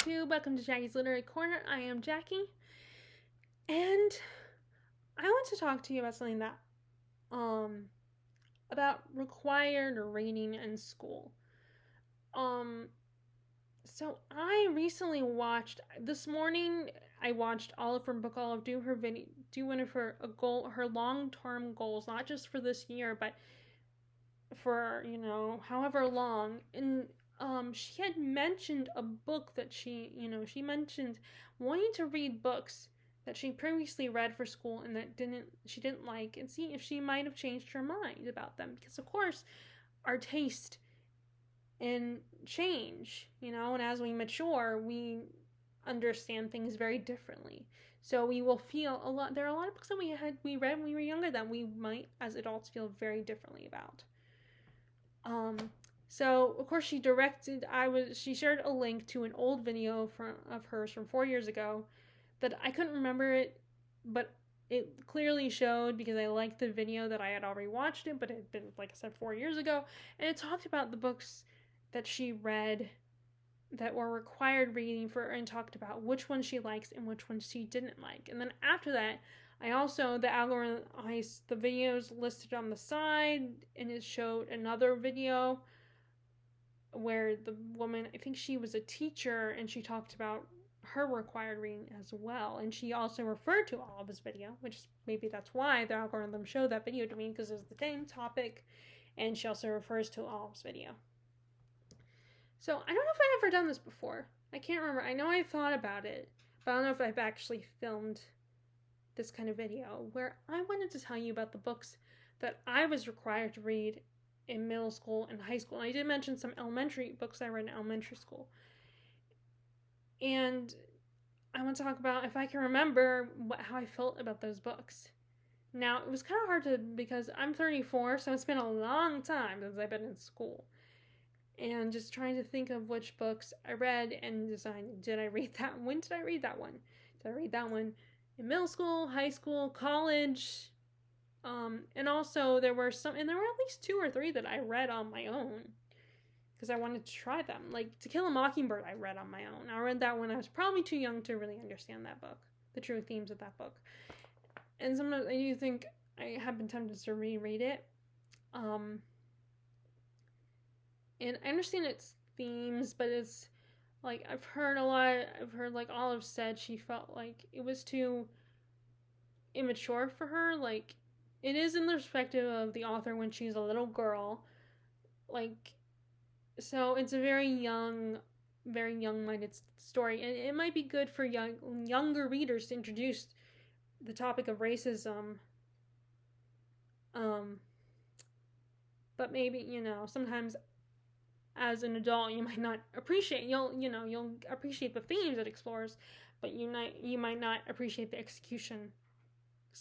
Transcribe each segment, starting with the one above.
YouTube. Welcome to Jackie's Literary Corner. I am Jackie, and I want to talk to you about something that, about required reading in school. So I recently watched this morning. I watched Olive from Book Olive do one of her long-term goals, not just for this year, but for however long. And she had mentioned a book that she mentioned wanting to read books that she previously read for school and that she didn't like, and see if she might have changed her mind about them, because of course our taste and change, and as we mature we understand things very differently. So we will feel there are a lot of books that we read when we were younger that we might as adults feel very differently about. So of course she shared a link to an old video of hers from 4 years ago that I couldn't remember it, but it clearly showed, because I liked the video, that I had already watched it, but it had been, like I said, 4 years ago, and it talked about the books that she read that were required reading for her, and talked about which ones she likes and which ones she didn't like. And then after that, the videos listed on the side, and it showed another video where the woman, I think she was a teacher, and she talked about her required reading as well. And she also referred to Olive's video, which maybe that's why the algorithm showed that video to me, because it's the same topic, and she also refers to Olive's video. So I don't know if I've ever done this before. I can't remember. I know I've thought about it, but I don't know if I've actually filmed this kind of video where I wanted to tell you about the books that I was required to read in middle school and high school. And I did mention some elementary books I read in elementary school. And I want to talk about, if I can remember, how I felt about those books. Now, it was kind of hard because I'm 34, so it's been a long time since I've been in school. And just trying to think of which books I read and decide, when did I read that one? Did I read that one in middle school, high school, college? And also there were at least 2 or 3 that I read on my own, because I wanted to try them. Like To Kill a Mockingbird, I read on my own. I read that when I was probably too young to really understand that book, the true themes of that book. And sometimes I do think I have been tempted to reread it. And I understand its themes, but it's like I've heard like Olive said she felt like it was too immature for her. Like, it is in the perspective of the author when she's a little girl. Like, so it's a very young-minded story, and it might be good for younger readers to introduce the topic of racism. But maybe, sometimes as an adult you might not appreciate, you'll appreciate the themes it explores, but you might not appreciate the execution.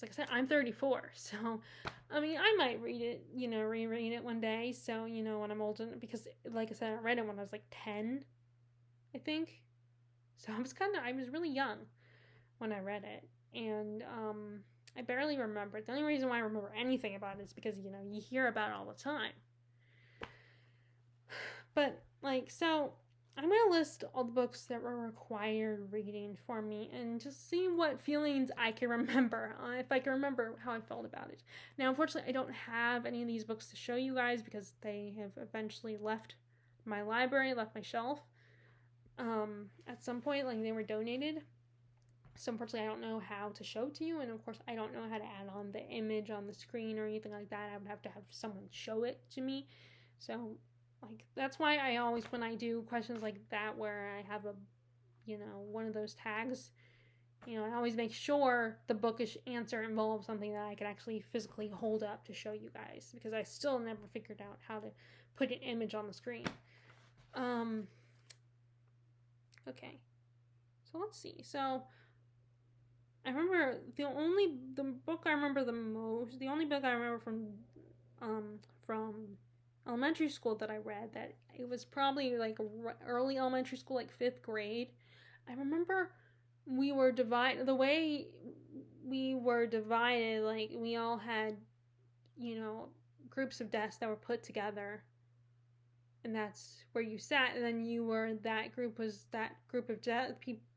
Like I said, I'm 34, so I mean, I might reread it one day. So when I'm older, because like I said, I read it when I was like 10, I think. So I was really young when I read it, and I barely remember it. The only reason why I remember anything about it is because you hear about it all the time. But so I'm going to list all the books that were required reading for me and just see what feelings I can remember, if I can remember how I felt about it. Now, unfortunately, I don't have any of these books to show you guys because they have eventually left my library, left my shelf. At some point, they were donated. So unfortunately, I don't know how to show to you, and of course, I don't know how to add on the image on the screen or anything like that. I would have to have someone show it to me. So that's why I always, when I do questions like that where I have one of those tags, I always make sure the bookish answer involves something that I can actually physically hold up to show you guys, because I still never figured out how to put an image on the screen. Okay, so let's see. So I remember the only book I remember from elementary school that I read, that it was probably early elementary school, 5th grade. I remember we were divided, the way we were divided, we all had, groups of desks that were put together. and that's where you sat, and then you were, that group of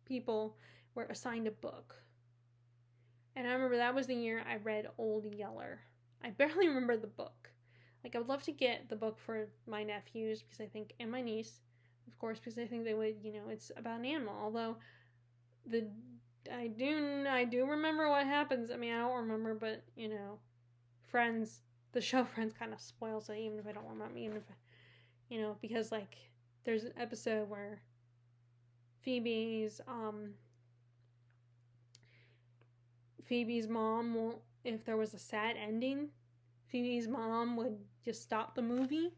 people were assigned a book. And I remember that was the year I read Old Yeller. I barely remember the book. Like, I would love to get the book for my nephews, because I think, and my niece, of course, because I think they would, it's about an animal. Although I do remember what happens. I mean, I don't remember, but Friends, the show Friends kind of spoils it, even if I don't remember, even if because like there's an episode where Phoebe's mom won't, if there was a sad ending, Phoebe's mom would just stop the movie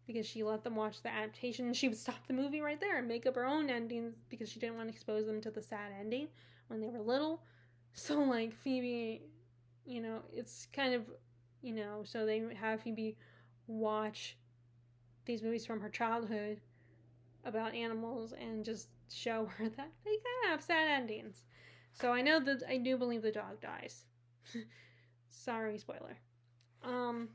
because she let them watch the adaptation. She would stop the movie right there and make up her own endings because she didn't want to expose them to the sad ending when they were little. So like Phoebe, it's kind of, so they have Phoebe watch these movies from her childhood about animals and just show her that they kind of have sad endings. So I do believe the dog dies. Sorry, spoiler. I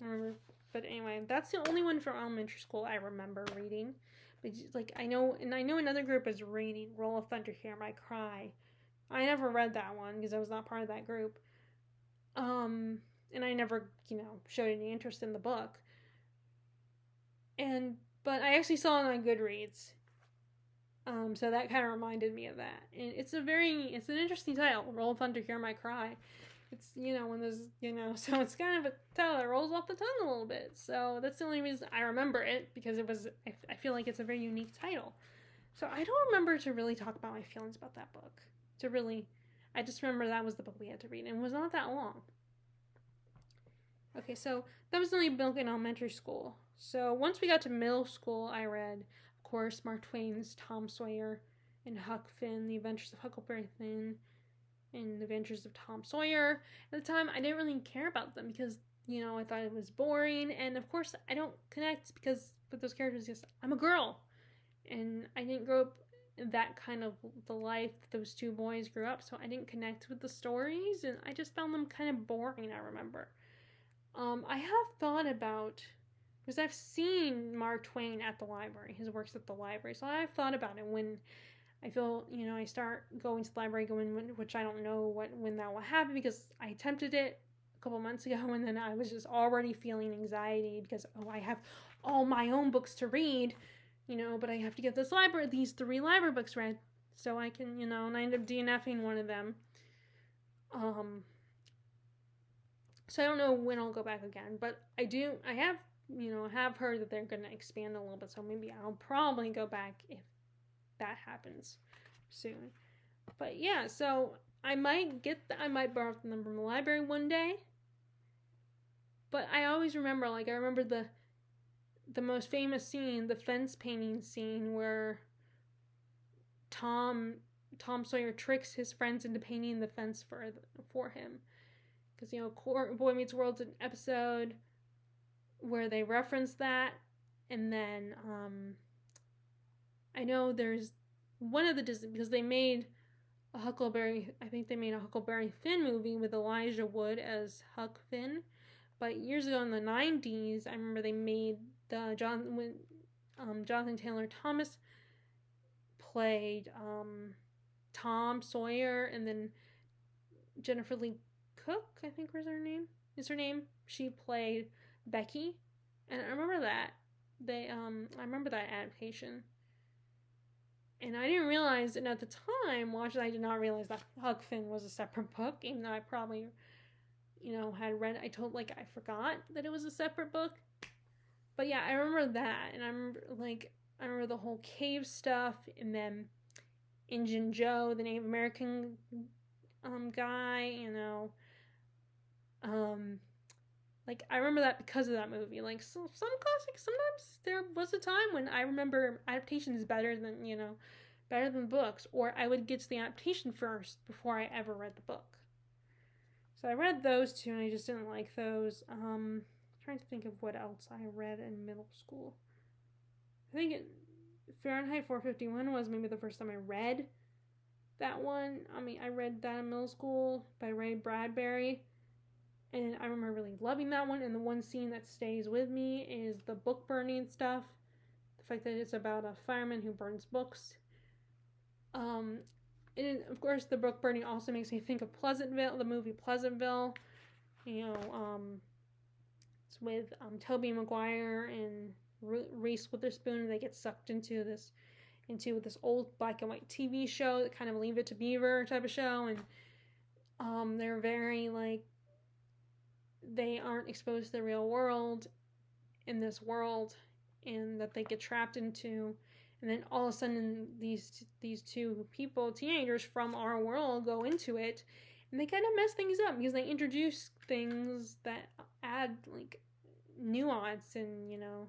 remember, but anyway, that's the only one from elementary school I remember reading. But like I know another group is reading Roll of Thunder, Hear My Cry. I never read that one because I was not part of that group. And I never, showed any interest in the book. But I actually saw it on Goodreads. So that kind of reminded me of that. And it's an interesting title, Roll of Thunder, Hear My Cry. It's, when there's, so it's kind of a title that rolls off the tongue a little bit. So that's the only reason I remember it, because I feel like it's a very unique title. So I don't remember to really talk about my feelings about that book. I just remember that was the book we had to read, and it was not that long. Okay, so that was the only book in elementary school. So once we got to middle school, I read, of course, Mark Twain's Tom Sawyer and Huck Finn, The Adventures of Huckleberry Finn, and The Adventures of Tom Sawyer. At the time, I didn't really care about them because, I thought it was boring. And of course, I don't connect because with those characters, because I'm a girl. And I didn't grow up in that kind of the life that those two boys grew up. So I didn't connect with the stories. And I just found them kind of boring, I remember. I have thought about, because I've seen Mark Twain at the library, his works at the library. So I've thought about it when I feel, I start going to the library, which I don't know when that will happen, because I attempted it a couple months ago, and then I was just already feeling anxiety because, I have all my own books to read, but I have to get these 3 library books read so I can, and I end up DNFing one of them. So I don't know when I'll go back again, but I have heard that they're going to expand a little bit, so maybe I'll probably go back if that happens soon. But yeah, so I might borrow them from the library one day. But I always remember, I remember the most famous scene, the fence painting scene, where Tom Sawyer tricks his friends into painting the fence for him. Because, Boy Meets World's an episode where they reference that. And then, I know there's one of the Disney, because they made a Huckleberry Finn movie with Elijah Wood as Huck Finn. But years ago in the 90s, I remember they made Jonathan Taylor Thomas played Tom Sawyer, and then Jennifer Lee Cook, I think is her name. She played Becky, and I remember that I remember that adaptation, and I didn't realize, and at the time I did not realize that Huck Finn was a separate book, even though I probably had read. I forgot that it was a separate book, but yeah, I remember that, and I remember the whole cave stuff, and then Injun Joe, the Native American guy, I remember that because of that movie. Some classics, sometimes there was a time when I remember adaptations better than books, or I would get to the adaptation first before I ever read the book. So I read those 2, and I just didn't like those. I'm trying to think of what else I read in middle school. I think Fahrenheit 451 was maybe the first time I read that one. I read that in middle school by Ray Bradbury, and I remember really loving that one. And the one scene that stays with me is the book burning stuff, the fact that it's about a fireman who burns books. And of course, the book burning also makes me think of Pleasantville, the movie Pleasantville. You know, it's with Tobey Maguire and Reese Witherspoon. They get sucked into this old black and white TV show, that kind of Leave It to Beaver type of show, and they're very like, they aren't exposed to the real world in this world, and that they get trapped into. And then all of a sudden, these two people, teenagers from our world, go into it, and they kind of mess things up because they introduce things that add like nuance and, you know,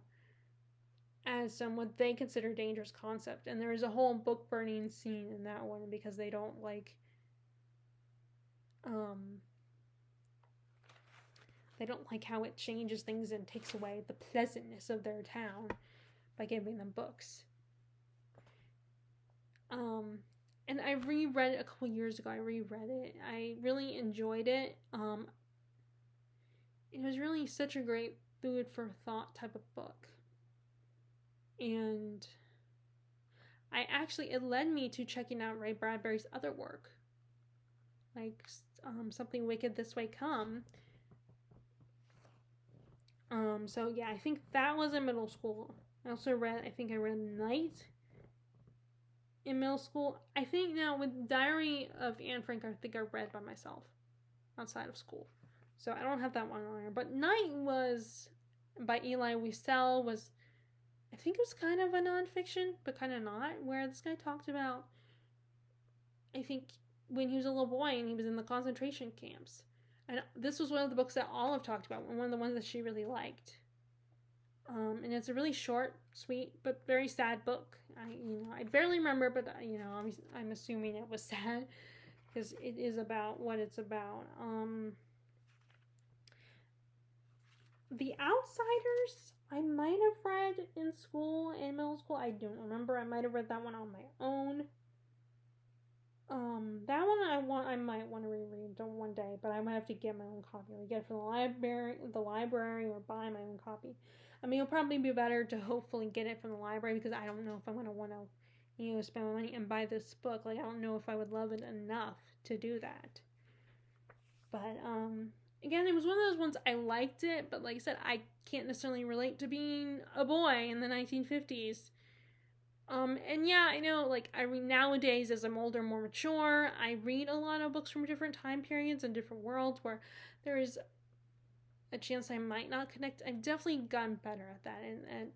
as some what they consider dangerous concept. And there is a whole book burning scene in that one because they don't like how it changes things and takes away the pleasantness of their town by giving them books. And I reread it a couple years ago. I reread it. I really enjoyed it. It was really such a great food for thought type of book. And it led me to checking out Ray Bradbury's other work, like Something Wicked This Way Come. So yeah, I think that was in middle school. I read Night in middle school. I think now with Diary of Anne Frank, I think I read by myself outside of school. So I don't have that one on there. But Night was by Elie Wiesel, I think it was kind of a nonfiction, but kind of not, where this guy talked about, I think, when he was a little boy and he was in the concentration camps. And this was one of the books that Olive talked about, one of the ones that she really liked. And it's a really short, sweet, but very sad book. I barely remember, but I'm assuming it was sad because it is about what it's about. The Outsiders, I might have read in school, in middle school. I don't remember. I might have read that one on my own. That one I might want to reread one day, but I might have to get my own copy, or get it from the library, or buy my own copy. I mean, it'll probably be better to hopefully get it from the library, because I don't know if I'm going to want to, spend my money and buy this book. Like, I don't know if I would love it enough to do that. But, again, it was one of those ones I liked it, but like I said, I can't necessarily relate to being a boy in the 1950s. And yeah, I know, like, I read nowadays, as I'm older, more mature, I read a lot of books from different time periods and different worlds where there is a chance I might not connect. I've definitely gotten better at that, and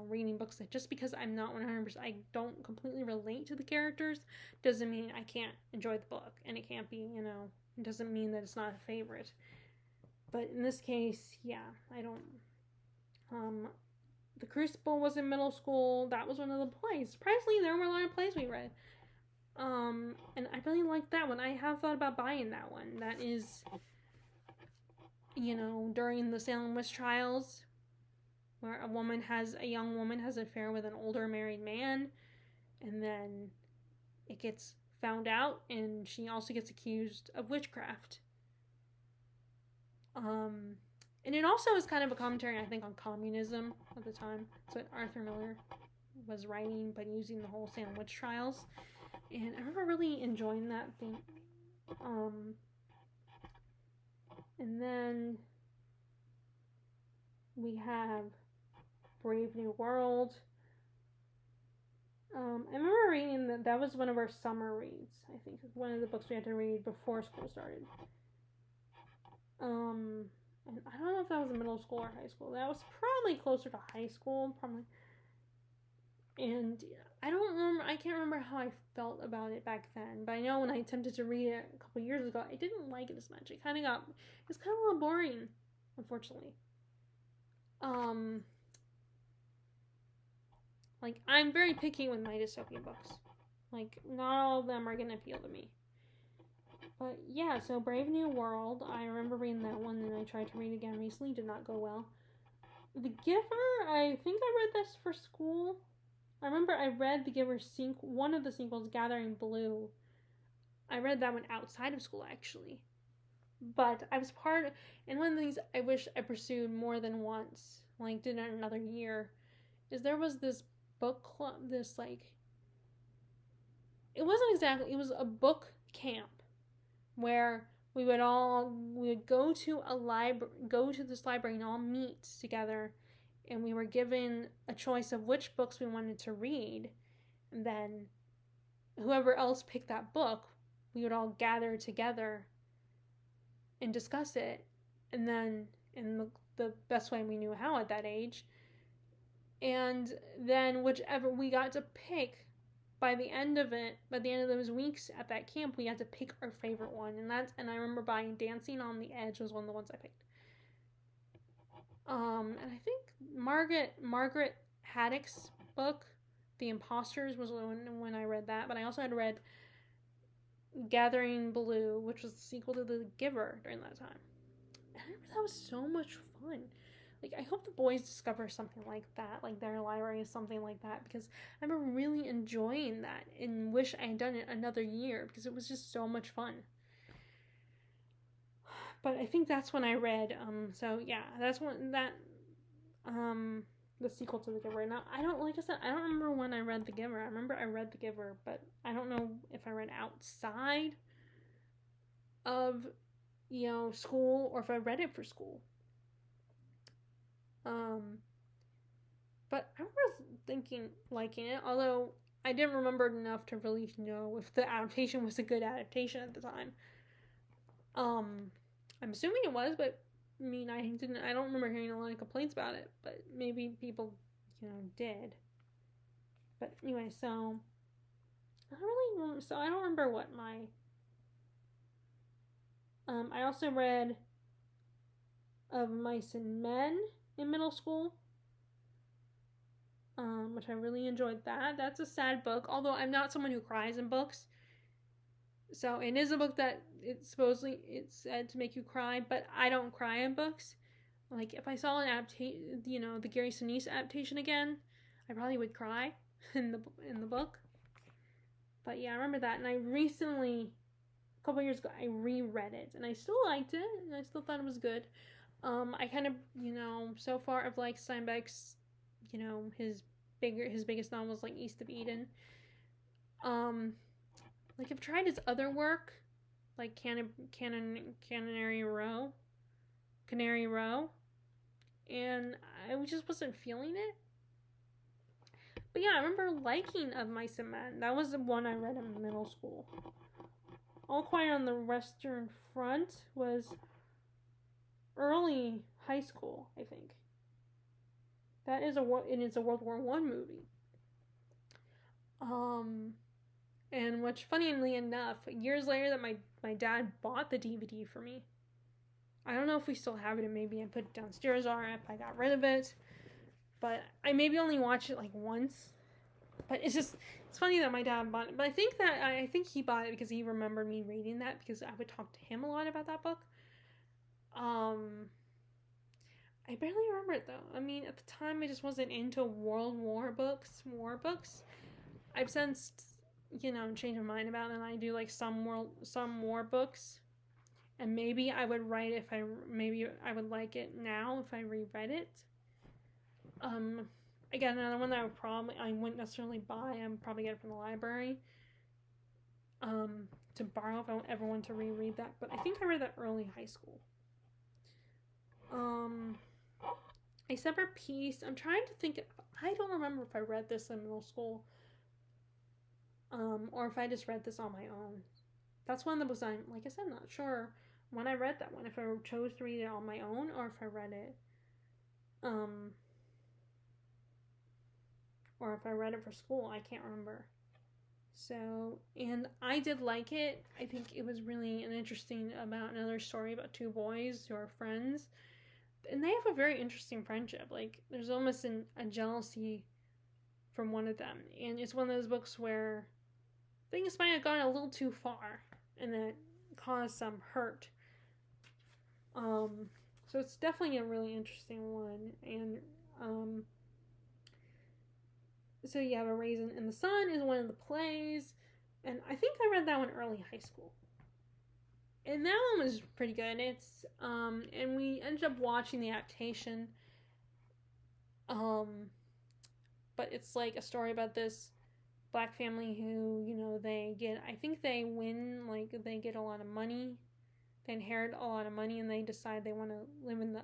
reading books that just because I'm not 100%, I don't completely relate to the characters, doesn't mean I can't enjoy the book, and it can't be, it doesn't mean that it's not a favorite. But in this case, yeah, I don't, The Crucible was in middle school. That was one of the plays. Surprisingly, there were a lot of plays we read. And I really liked that one. I have thought about buying that one. That is, during the Salem witch trials, where a young woman has an affair with an older married man, and then it gets found out, and she also gets accused of witchcraft. And it also is kind of a commentary, I think, on communism at the time. That's what Arthur Miller was writing, but using the whole Salem witch trials. And I remember really enjoying that thing. And then we have Brave New World. I remember reading that was one of our summer reads. I think one of the books we had to read before school started. And I don't know if that was middle school or high school. That was probably closer to high school, probably. And I can't remember how I felt about it back then. But I know when I attempted to read it a couple years ago, I didn't like it as much. It's kind of a little boring, unfortunately. Like, I'm very picky with my dystopian books. Like, not all of them are going to appeal to me. But yeah, so Brave New World, I remember reading that one, and I tried to read it again recently, did not go well. The Giver, I think I read this for school. I remember I read The Giver one of the sequels, Gathering Blue. I read that one outside of school, actually. But I was and one of the things I wish I pursued more than once, like did it another year, is there was this book club, this like, it wasn't exactly, it was a book camp where we would go to this library and all meet together, and we were given a choice of which books we wanted to read, and then whoever else picked that book, we would all gather together and discuss it, and then in the best way we knew how at that age, and then whichever we got to pick, by the end of those weeks at that camp, we had to pick our favorite one, and I remember buying Dancing on the Edge was one of the ones I picked. And I think Margaret Haddock's book, The Imposters, was when I read that, but I also had read Gathering Blue, which was the sequel to The Giver during that time. And I remember that was so much fun. Like, I hope the boys discover something like that, like their library is something like that, because I remember really enjoying that and wish I had done it another year, because it was just so much fun. But I think that's when I read, so yeah, that's when the sequel to The Giver. Now, I don't remember when I read The Giver. I remember I read The Giver, but I don't know if I read outside of, school, or if I read it for school. But I remember liking it, although I didn't remember enough to really know if the adaptation was a good adaptation at the time. I'm assuming it was, but I mean, I don't remember hearing a lot of complaints about it, but maybe people, did. But anyway, so I don't remember what my, I also read Of Mice and Men in middle school, which I really enjoyed that. That's a sad book, although I'm not someone who cries in books. So it is a book that it's said to make you cry, but I don't cry in books. Like, if I saw an adaptation, the Gary Sinise adaptation again, I probably would cry in the book. But yeah, I remember that, and I recently, a couple years ago, I reread it, and I still liked it, and I still thought it was good. I kind of, so far I've liked Steinbeck's, his biggest novels like East of Eden. Like, I've tried his other work, like Canary Row, and I just wasn't feeling it. But yeah, I remember liking Of Mice and Men. That was the one I read in middle school. All Quiet on the Western Front was early high school, I think. It's a World War I movie. And which, funnily enough, years later, that my dad bought the DVD for me. I don't know if we still have it, and maybe I put it downstairs, or if I got rid of it. But I maybe only watched it like once. But it's funny that my dad bought it. But I think he bought it because he remembered me reading that, because I would talk to him a lot about that book. I barely remember it though. I mean, at the time, I just wasn't into World War books. I've since, changed my mind about it, and I do like some war books. And maybe I would write maybe I would like it now if I reread it. Again, another one that I wouldn't necessarily buy. I'm probably get it from the library. To borrow if I ever want to reread that. But I think I read that early high school. A Separate Peace. I'm trying to think. I don't remember if I read this in middle school. Or if I just read this on my own. That's one of the books I'm, like I said, not sure when I read that one. If I chose to read it on my own, or if I read it, or if I read it for school. I can't remember. So, and I did like it. I think it was really about another story about two boys who are friends. And they have a very interesting friendship. Like, there's almost a jealousy from one of them. And it's one of those books where things might have gone a little too far, and that caused some hurt. So it's definitely a really interesting one. And, so you have A Raisin in the Sun is one of the plays, and I think I read that one early high school. And that one was pretty good. It's, and we ended up watching the adaptation. But but it's like a story about this black family who, I think they win, like they get a lot of money, they inherit a lot of money, and they decide they want to live in the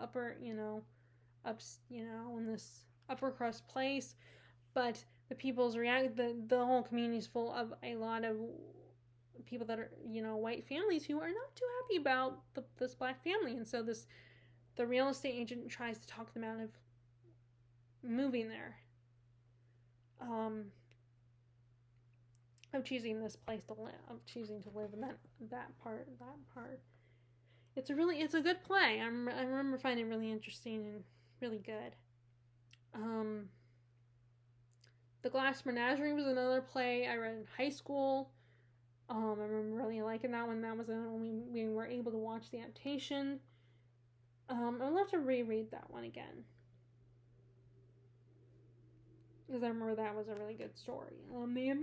upper, in this upper crust place, but the people's the whole community is full of a lot of people that are, white families who are not too happy about this black family, and so the real estate agent tries to talk them out of moving there, of choosing this place to live, of choosing to live in that part. It's a good play. I remember finding it really interesting and really good. The Glass Menagerie was another play I read in high school. I remember really liking that one. That was when we were able to watch the adaptation. I would love to reread that one again, because I remember that was a really good story. The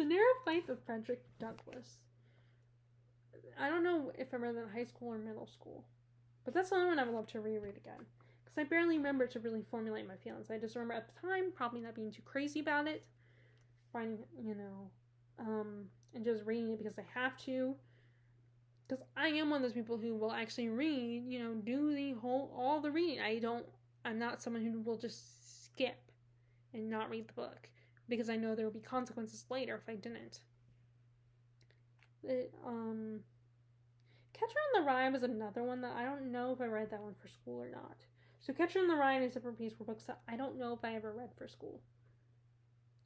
Narrow Life of Frederick Douglass. I don't know if I read that in high school or middle school, but that's another one I would love to reread again, because I barely remember to really formulate my feelings. I just remember at the time probably not being too crazy about it, finding, and just reading it because I have to. Because I am one of those people who will actually read, do all the reading. I'm not someone who will just skip and not read the book, because I know there will be consequences later if I didn't. Catcher in the Rye was another one that I don't know if I read that one for school or not. So Catcher in the Rye and A Separate Piece were books that I don't know if I ever read for school.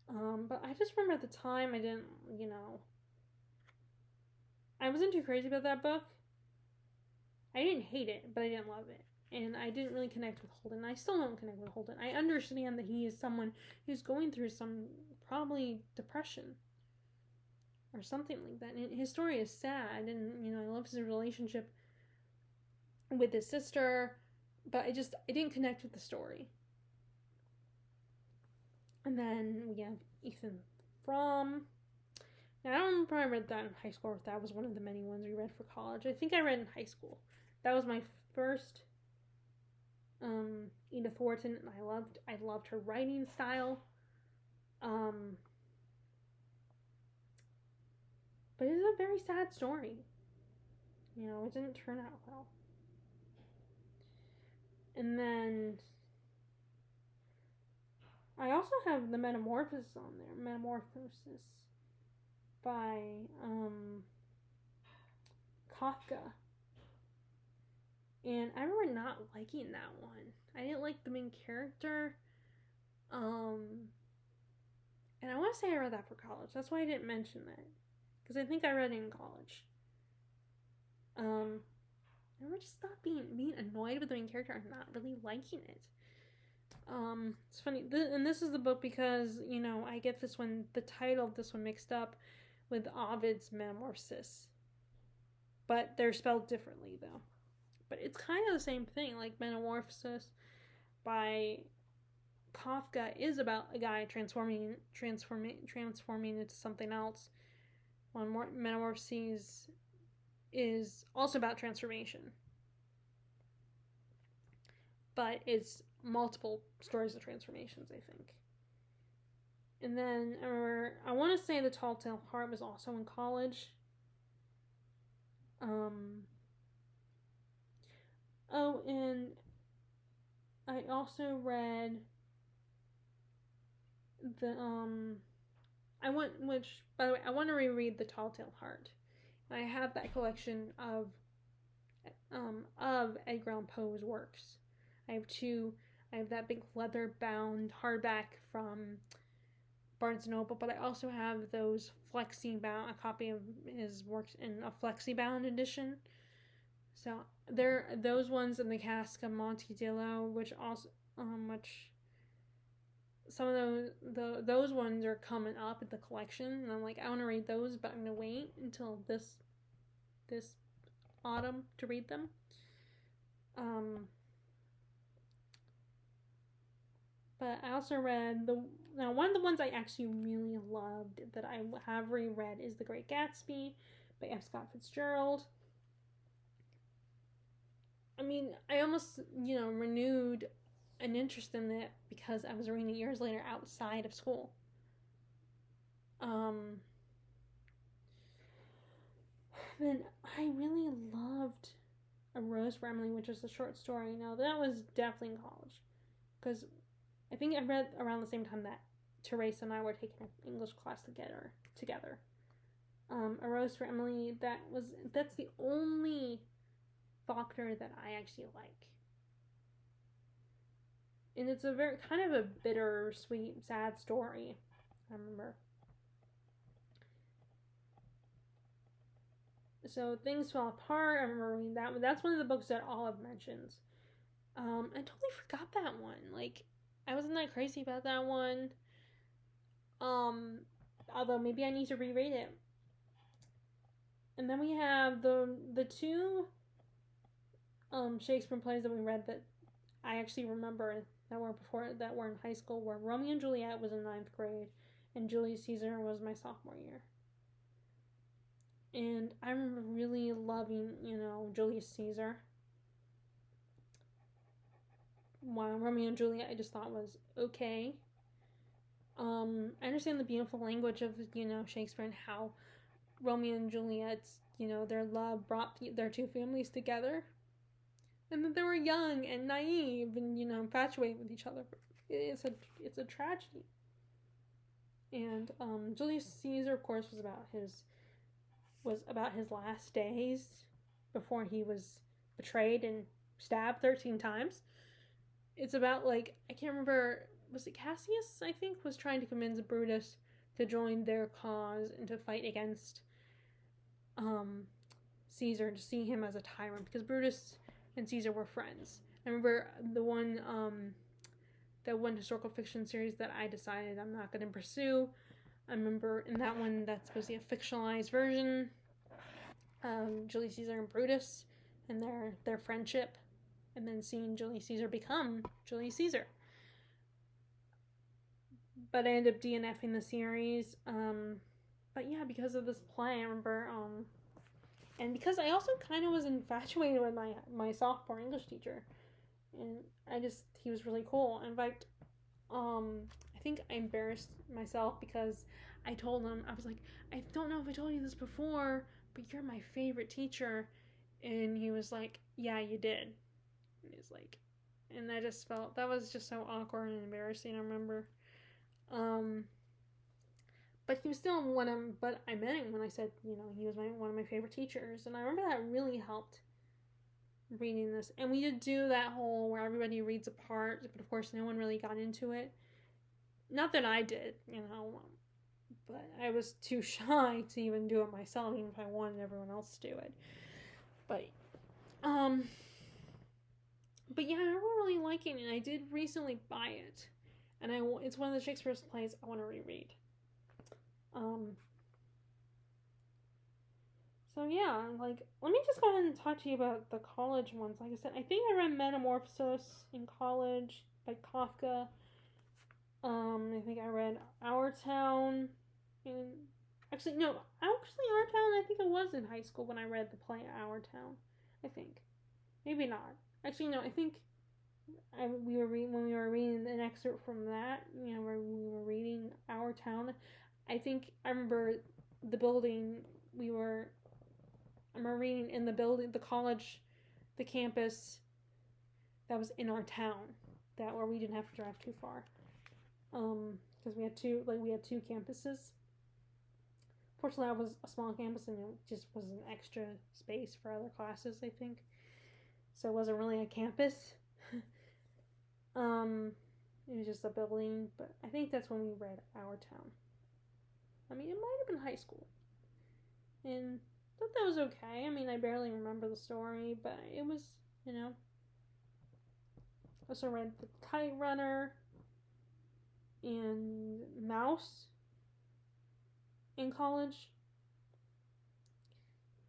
But I just remember at the time I didn't, I wasn't too crazy about that book. I didn't hate it, but I didn't love it. And I didn't really connect with Holden. I still don't connect with Holden. I understand that he is someone who's going through some probably depression or something like that. And his story is sad, and I love his relationship with his sister, but I didn't connect with the story. And then we have Ethan Frome. Now, I don't remember if I read that in high school or if that was one of the many ones we read for college. I think I read in high school. That was my first Edith Wharton, and I loved her writing style. But it's a very sad story. It didn't turn out well. And then I also have the Metamorphosis on there. Metamorphosis by Kafka. And I remember not liking that one. I didn't like the main character. And I want to say I read that for college. That's why I didn't mention that, because I think I read it in college. I remember just not being annoyed with the main character and not really liking it. It's funny, and this is the book because, I get the title of this one mixed up with Ovid's Metamorphosis. But they're spelled differently, though. But it's kind of the same thing. Like, Metamorphosis by Kafka is about a guy transforming into something else. While Metamorphoses is also about transformation. But it's multiple stories of transformations, I think. And then I want to say The Tall Tale Heart was also in college. Oh, and I also read by the way, I want to reread The Tall Tale Heart. I have that collection of Edgar Allan Poe's works. I have that big leather-bound hardback from Barnes & Noble, but I also have those a copy of his works in a flexi-bound edition. So there are those ones in the Cask of Montedillo, which some of those ones are coming up in the collection, and I'm like, I want to read those, but I'm gonna wait until this autumn to read them. But I also read one of the ones I actually really loved that I have reread is The Great Gatsby by F. Scott Fitzgerald. I mean, I almost, renewed an interest in it because I was reading it years later outside of school. And I really loved A Rose for Emily, which is a short story. Now, that was definitely in college. Because I think I read around the same time that Teresa and I were taking an English class together. A Rose for Emily, that's the only Faulkner that I actually like. And it's a very kind of a bittersweet, sad story. I remember. So Things Fall Apart. I remember reading that one. That's one of the books that Olive mentions. I totally forgot that one. Like, I wasn't that crazy about that one. Although maybe I need to reread it. And then we have the two Shakespeare plays that we read that I actually remember that were in high school, where Romeo and Juliet was in 9th grade and Julius Caesar was my sophomore year. And I remember really loving, Julius Caesar. While Romeo and Juliet I just thought was okay. I understand the beautiful language of, Shakespeare and how Romeo and Juliet's, their love brought their two families together. And that they were young and naive and, infatuated with each other. It's a tragedy. And Julius Caesar, of course, was about his last days before he was betrayed and stabbed 13 times. It's about, I can't remember, was it Cassius, I think, was trying to convince Brutus to join their cause and to fight against Caesar, to see him as a tyrant, because Brutus and Caesar were friends. I remember that one historical fiction series that I decided I'm not going to pursue. I remember in that one, that's supposed to be a fictionalized version of Julius Caesar and Brutus and their friendship, and then seeing Julius Caesar become Julius Caesar. But I ended up DNFing the series. But yeah, because of this play, I remember, and because I also kind of was infatuated with my sophomore English teacher, and he was really cool. In fact, I think I embarrassed myself because I told him, I was like, I don't know if I told you this before, but you're my favorite teacher. And he was like, yeah, you did. And he's like, and I just felt, that was just so awkward and embarrassing, I remember. But he was still but I met him when I said, he was one of my favorite teachers. And I remember that really helped reading this. And we did do that whole where everybody reads a part, but of course no one really got into it. Not that I did, but I was too shy to even do it myself, even if I wanted everyone else to do it. But yeah, I remember really liking it. I did recently buy it, and it's one of the Shakespeare plays I want to reread. So yeah, let me just go ahead and talk to you about the college ones. Like I said, I think I read Metamorphosis in college by Kafka. I think I read Our Town. And Our Town, I think it was in high school when I read the play Our Town. I think. Maybe not. Actually, no, I think when we were reading an excerpt from that, where we were reading Our Town, I remember the building I remember reading in the building, the college, the campus that was in our town, where we didn't have to drive too far. Because we had two campuses. Fortunately, I was a small campus and it just was an extra space for other classes, I think. So it wasn't really a campus. It was just a building, but I think that's when we read Our Town. I mean, it might have been high school. And I thought that was okay. I mean, I barely remember the story, but it was, I also read The Kite Runner and Mouse in college.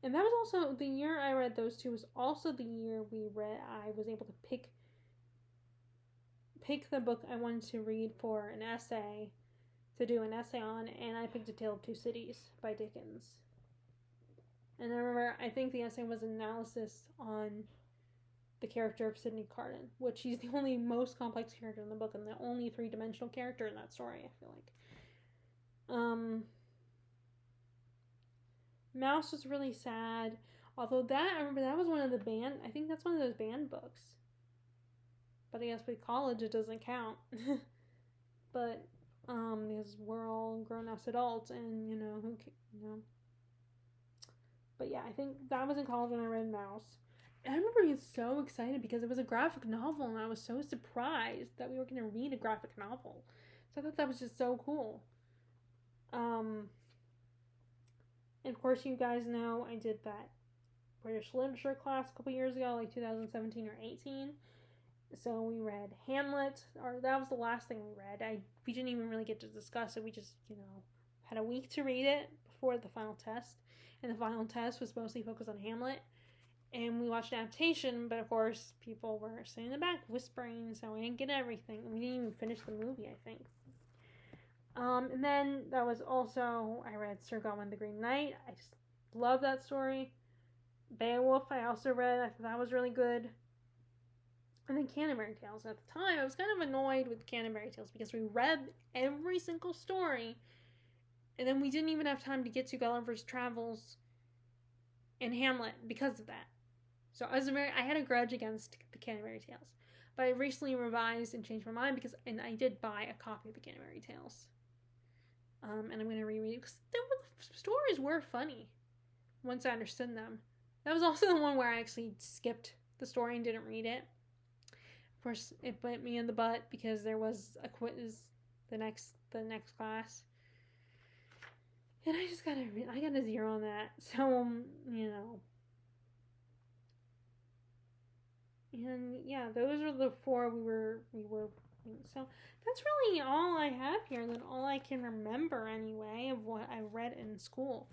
And that was also the year I read those two, was also the year I was able to pick the book I wanted to read for an essay, to do an essay on, and I picked A Tale of Two Cities by Dickens. And I remember, I think the essay was an analysis on the character of Sidney Carton, which he's the only most complex character in the book and the only three-dimensional character in that story, I feel like. Mouse was really sad. Although I remember that was one of the banned, I think that's one of those banned books. But I guess with college it doesn't count. But, because we're all grown-ass adults and, But yeah, I think that was in college when I read Mouse. And I remember being so excited because it was a graphic novel and I was so surprised that we were going to read a graphic novel. So I thought that was just so cool. And of course, you guys know I did that British literature class a couple years ago, like 2017 or 18. So we read Hamlet, or that was the last thing we read. We didn't even really get to discuss it. We just, had a week to read it before the final test. And the final test was mostly focused on Hamlet. And we watched adaptation, but of course, people were sitting in the back whispering, so we didn't get everything. We didn't even finish the movie, I think. And then that was also, I read Sir Gawain the Green Knight. I just love that story. Beowulf, I also read. I thought that was really good. And then Canterbury Tales. At the time, I was kind of annoyed with Canterbury Tales because we read every single story, and then we didn't even have time to get to Gulliver's Travels and Hamlet because of that. So I had a grudge against the Canterbury Tales. But I recently revised and changed my mind and I did buy a copy of the Canterbury Tales. And I'm going to reread it because the stories were funny once I understood them. That was also the one where I actually skipped the story and didn't read it. Of course, it bit me in the butt because there was a quiz the next class. And I got a 0 on that. So, And yeah, those are the 4 we were. So that's really all I have here. And all I can remember anyway of what I read in school.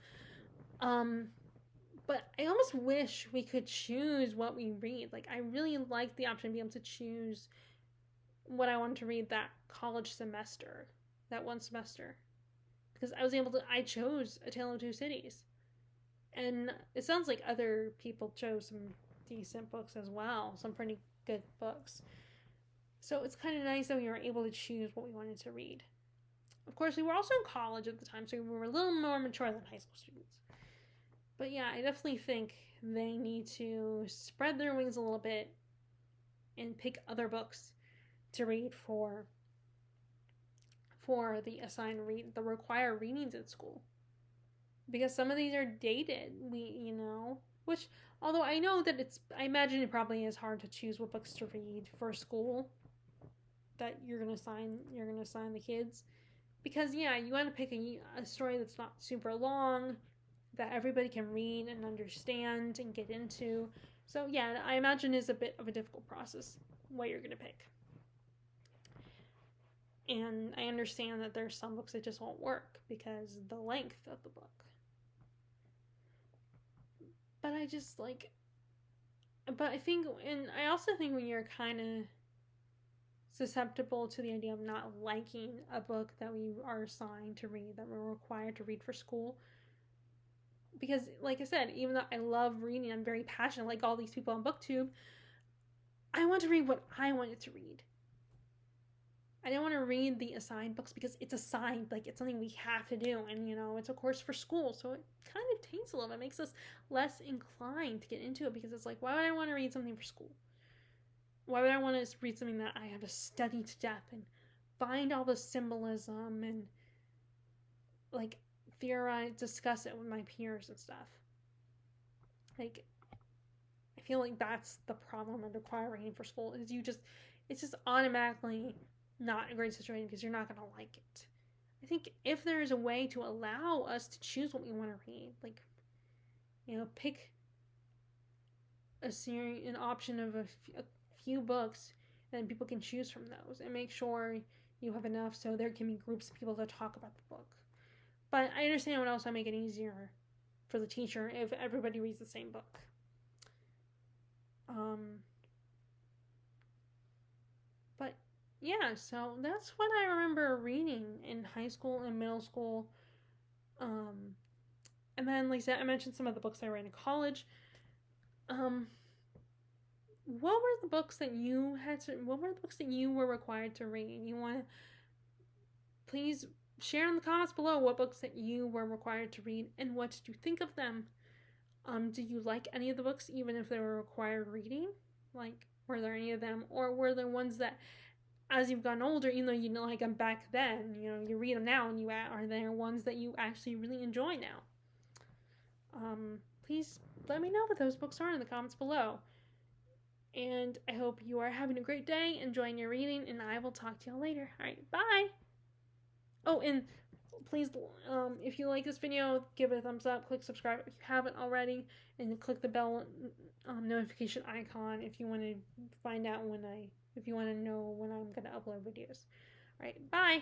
But I almost wish we could choose what we read. Like, I really like the option to be able to choose what I wanted to read that college semester, that one semester. Because I chose A Tale of Two Cities. And it sounds like other people chose some decent books as well, some pretty good books. So it's kind of nice that we were able to choose what we wanted to read. Of course, we were also in college at the time, so we were a little more mature than high school students. But yeah, I definitely think they need to spread their wings a little bit and pick other books to read for the the required readings at school. Because some of these are dated, which, although I know that I imagine it probably is hard to choose what books to read for school that you're gonna assign the kids. Because yeah, you want to pick a story that's not super long, that everybody can read and understand and get into. So yeah, I imagine it's a bit of a difficult process what you're gonna pick. And I understand that there's some books that just won't work because the length of the book. But I just but I also think when you're kind of susceptible to the idea of not liking a book that we are assigned to read, that we're required to read for school. Because, like I said, even though I love reading, I'm very passionate, like all these people on BookTube, I want to read what I wanted to read. I don't want to read the assigned books because it's assigned, like it's something we have to do, and it's a course for school, so it kind of taints a little bit. It makes us less inclined to get into it because it's like, why would I want to read something for school? Why would I want to read something that I have to study to death and find all the symbolism and theorize, discuss it with my peers and stuff? I feel like that's the problem of required reading for school is it's just automatically not a great situation because you're not going to like it. I think if there is a way to allow us to choose what we want to read, pick an option of a few books, and then people can choose from those, and make sure you have enough so there can be groups of people to talk about the book. But I understand it would also make it easier for the teacher if everybody reads the same book. But yeah, so that's what I remember reading in high school and middle school. And then, like I said, I mentioned some of the books I read in college. what were the books that you had to, what were the books that you were required to read? You want to please share in the comments below what books that you were required to read and what did you think of them. Do you like any of the books, even if they were required reading? Like, were there any of them, or were there ones that, as you've gotten older, even though you know like them back then, you read them now, and are there ones that you actually really enjoy now? Please let me know what those books are in the comments below. And I hope you are having a great day, enjoying your reading, and I will talk to y'all later. All right, bye. Oh, and please, if you like this video, give it a thumbs up, click subscribe if you haven't already, and click the bell notification icon if you want to find out if you want to know when I'm going to upload videos. All right, bye.